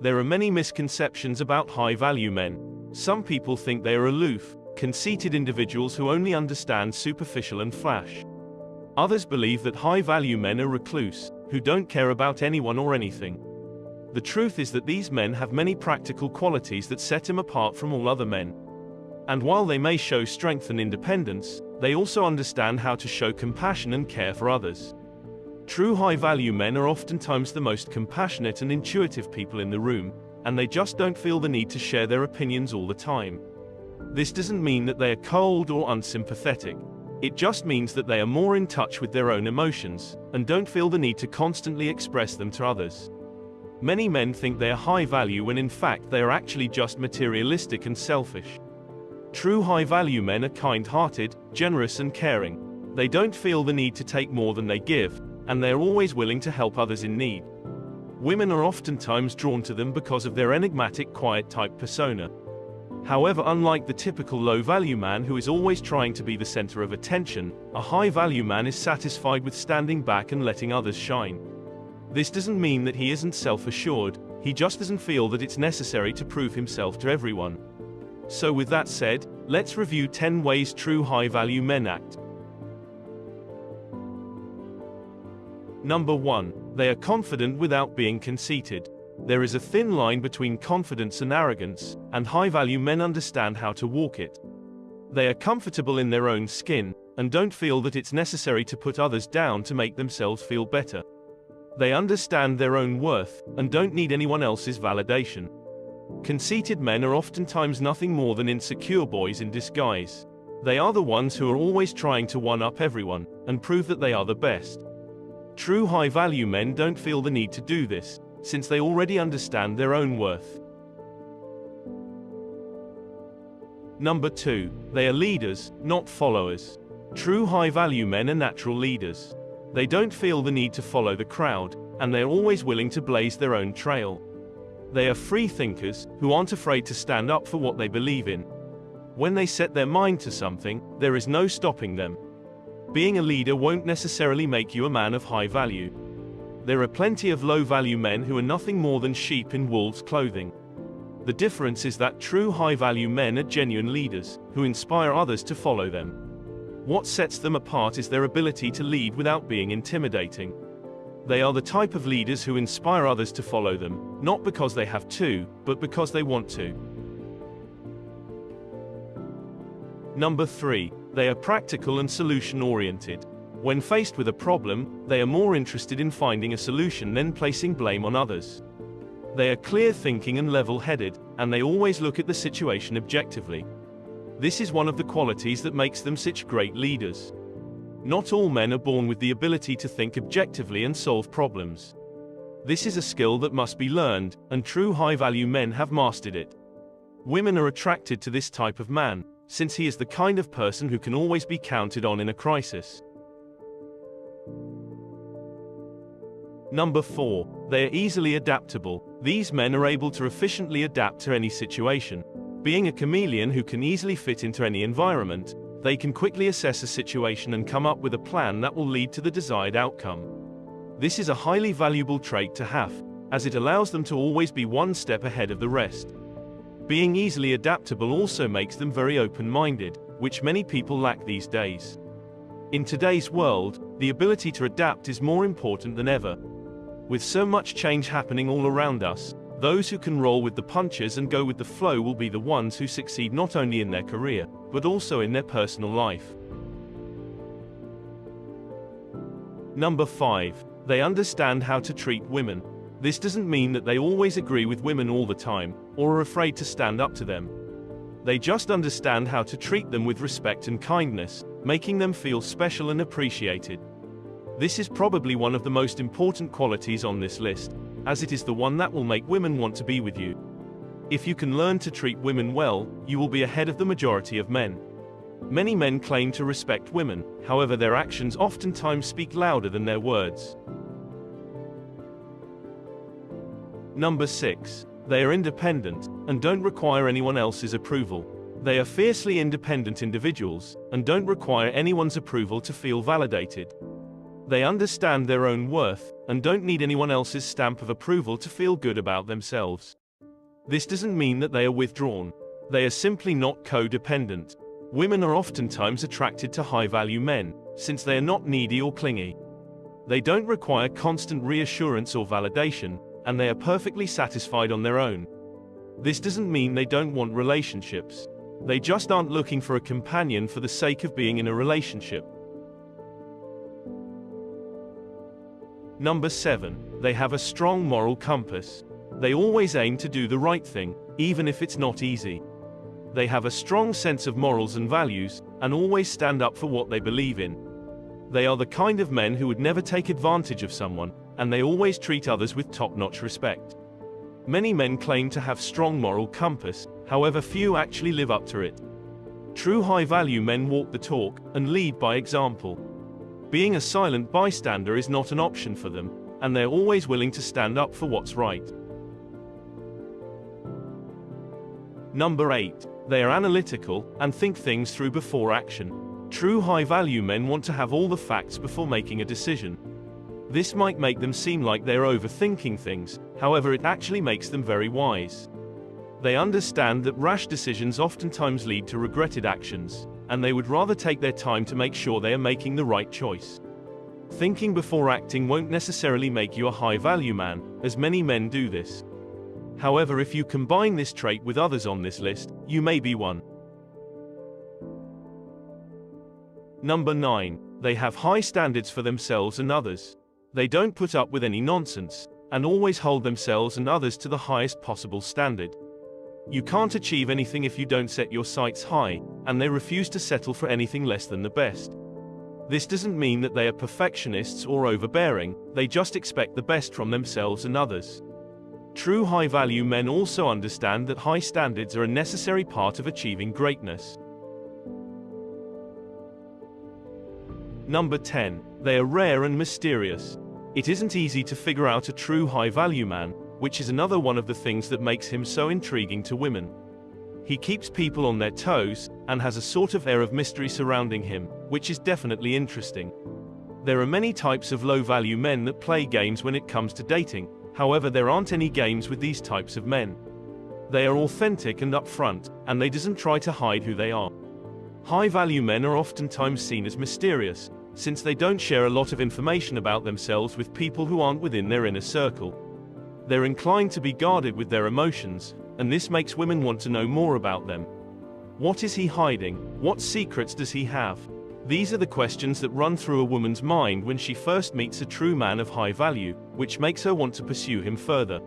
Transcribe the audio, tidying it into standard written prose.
There are many misconceptions about high-value men. Some people think they are aloof, conceited individuals who only understand superficial and flash. Others believe that high-value men are recluse, who don't care about anyone or anything. The truth is that these men have many practical qualities that set them apart from all other men. And while they may show strength and independence, they also understand how to show compassion and care for others. True high-value men are oftentimes the most compassionate and intuitive people in the room, and they just don't feel the need to share their opinions all the time. This doesn't mean that they are cold or unsympathetic. It just means that they are more in touch with their own emotions, and don't feel the need to constantly express them to others. Many men think they are high value when in fact they are actually just materialistic and selfish. True high-value men are kind-hearted, generous and caring. They don't feel the need to take more than they give, and they are always willing to help others in need. Women are oftentimes drawn to them because of their enigmatic quiet-type persona. However, unlike the typical low-value man who is always trying to be the center of attention, a high-value man is satisfied with standing back and letting others shine. This doesn't mean that he isn't self-assured, he just doesn't feel that it's necessary to prove himself to everyone. So with that said, let's review 10 ways true high-value men act. Number 1. They are confident without being conceited. There is a thin line between confidence and arrogance, and high-value men understand how to walk it. They are comfortable in their own skin, and don't feel that it's necessary to put others down to make themselves feel better. They understand their own worth, and don't need anyone else's validation. Conceited men are oftentimes nothing more than insecure boys in disguise. They are the ones who are always trying to one-up everyone, and prove that they are the best. True high-value men don't feel the need to do this, since they already understand their own worth. Number 2. They are leaders, not followers. True high-value men are natural leaders. They don't feel the need to follow the crowd, and they are always willing to blaze their own trail. They are free thinkers, who aren't afraid to stand up for what they believe in. When they set their mind to something, there is no stopping them. Being a leader won't necessarily make you a man of high value. There are plenty of low-value men who are nothing more than sheep in wolves' clothing. The difference is that true high-value men are genuine leaders, who inspire others to follow them. What sets them apart is their ability to lead without being intimidating. They are the type of leaders who inspire others to follow them, not because they have to, but because they want to. Number 3. They are practical and solution-oriented. When faced with a problem, they are more interested in finding a solution than placing blame on others. They are clear-thinking and level-headed, and they always look at the situation objectively. This is one of the qualities that makes them such great leaders. Not all men are born with the ability to think objectively and solve problems. This is a skill that must be learned, and true high-value men have mastered it. Women are attracted to this type of man, since he is the kind of person who can always be counted on in a crisis. Number 4. They are easily adaptable. These men are able to efficiently adapt to any situation. Being a chameleon who can easily fit into any environment, they can quickly assess a situation and come up with a plan that will lead to the desired outcome. This is a highly valuable trait to have, as it allows them to always be one step ahead of the rest. Being easily adaptable also makes them very open-minded, which many people lack these days. In today's world, the ability to adapt is more important than ever. With so much change happening all around us, those who can roll with the punches and go with the flow will be the ones who succeed not only in their career, but also in their personal life. Number 5. They understand how to treat women. This doesn't mean that they always agree with women all the time, or are afraid to stand up to them. They just understand how to treat them with respect and kindness, making them feel special and appreciated. This is probably one of the most important qualities on this list, as it is the one that will make women want to be with you. If you can learn to treat women well, you will be ahead of the majority of men. Many men claim to respect women, however their actions oftentimes speak louder than their words. Number 6. They are independent, and don't require anyone else's approval. They are fiercely independent individuals, and don't require anyone's approval to feel validated. They understand their own worth, and don't need anyone else's stamp of approval to feel good about themselves. This doesn't mean that they are withdrawn. They are simply not codependent. Women are oftentimes attracted to high-value men, since they are not needy or clingy. They don't require constant reassurance or validation, and they are perfectly satisfied on their own. This doesn't mean they don't want relationships. They just aren't looking for a companion for the sake of being in a relationship. Number 7. They have a strong moral compass. They always aim to do the right thing, even if it's not easy. They have a strong sense of morals and values, and always stand up for what they believe in. They are the kind of men who would never take advantage of someone, and they always treat others with top-notch respect. Many men claim to have strong moral compass, however few actually live up to it. True high-value men walk the talk, and lead by example. Being a silent bystander is not an option for them, and they're always willing to stand up for what's right. Number 8. They are analytical, and think things through before action. True high-value men want to have all the facts before making a decision. This might make them seem like they're overthinking things, however it actually makes them very wise. They understand that rash decisions oftentimes lead to regretted actions, and they would rather take their time to make sure they are making the right choice. Thinking before acting won't necessarily make you a high-value man, as many men do this. However, if you combine this trait with others on this list, you may be one. Number 9. They have high standards for themselves and others. They don't put up with any nonsense, and always hold themselves and others to the highest possible standard. You can't achieve anything if you don't set your sights high, and they refuse to settle for anything less than the best. This doesn't mean that they are perfectionists or overbearing, they just expect the best from themselves and others. True high-value men also understand that high standards are a necessary part of achieving greatness. Number 10. They are rare and mysterious. It isn't easy to figure out a true high-value man, which is another one of the things that makes him so intriguing to women. He keeps people on their toes, and has a sort of air of mystery surrounding him, which is definitely interesting. There are many types of low-value men that play games when it comes to dating, however there aren't any games with these types of men. They are authentic and upfront, and they doesn't try to hide who they are. High-value men are oftentimes seen as mysterious, since they don't share a lot of information about themselves with people who aren't within their inner circle. They're inclined to be guarded with their emotions, and this makes women want to know more about them. What is he hiding? What secrets does he have? These are the questions that run through a woman's mind when she first meets a true man of high value, which makes her want to pursue him further.